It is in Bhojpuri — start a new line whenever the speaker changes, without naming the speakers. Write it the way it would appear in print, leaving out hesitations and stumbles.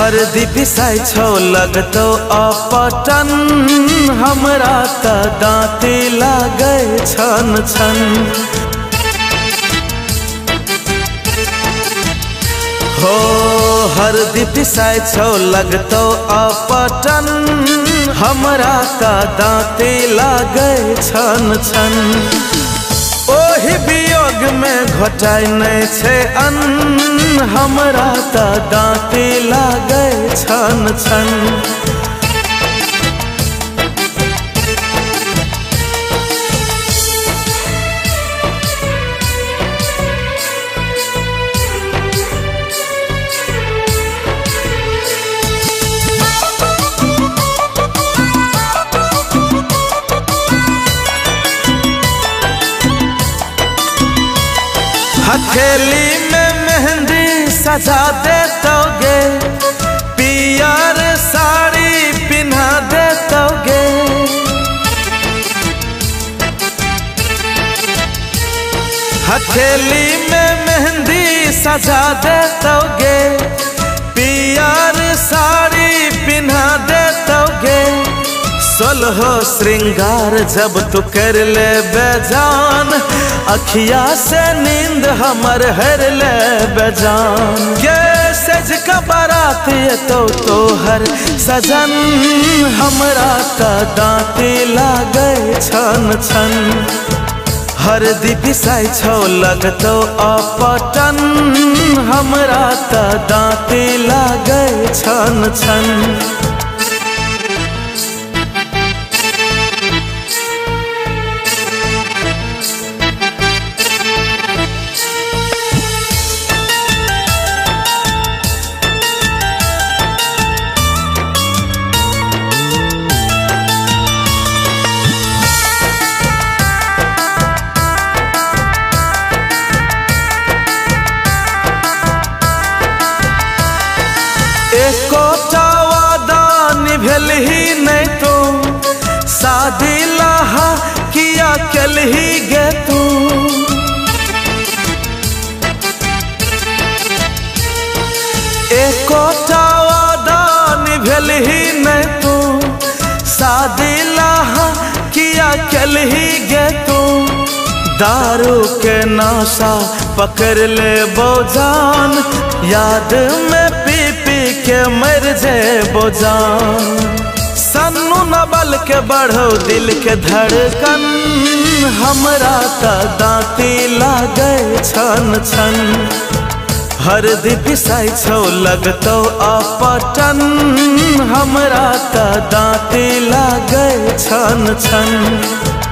हरदी पिसाई छौ लगतौ अपटन, हमरा त दाँती लागे छन छन। हो हरदी पिसाई छौ लगतौ अपटन, हमरा त दाँती लागे छन छन। ओहि वियोग में घटाई नहीं छे अन्न, हमरा त दाँती लागे छन छन। हथेली में मेहंदी सजा देतोगे, पियर साड़ी पिन्हा देतोगे। हथेली में मेहंदी सजा देतोगे, पियर साड़ी पिन्हा देतोगे। सोलहो श्रृंगार जब तू कर ले बेजान, अखिया से नींद हमर हर ले बेजान। के सज का बारात ये तो हर सजन, हमरा त दाँती लागे छन छन। हरदी पिसाई छौ लगतौ अपटन, हमरा त दाँती लागे छन छन। एकोटा वादा निभल ही नहीं तू, शादी लाहा किया कल ही गे तू। एकोटा वादा निभल ही नहीं तू, शादी लाहा किया कल ही गे तू। दारू के नशा पकड़ ले बोजान, याद में पी पी के मर जे बोजान। सन्नू नबल के बढ़ो दिल के धड़कन, हमरा त दाँती लागे छन छन। हरदी पिसाई छौ लगतौ अपटन, हमरा त दाँती लागे छन छन।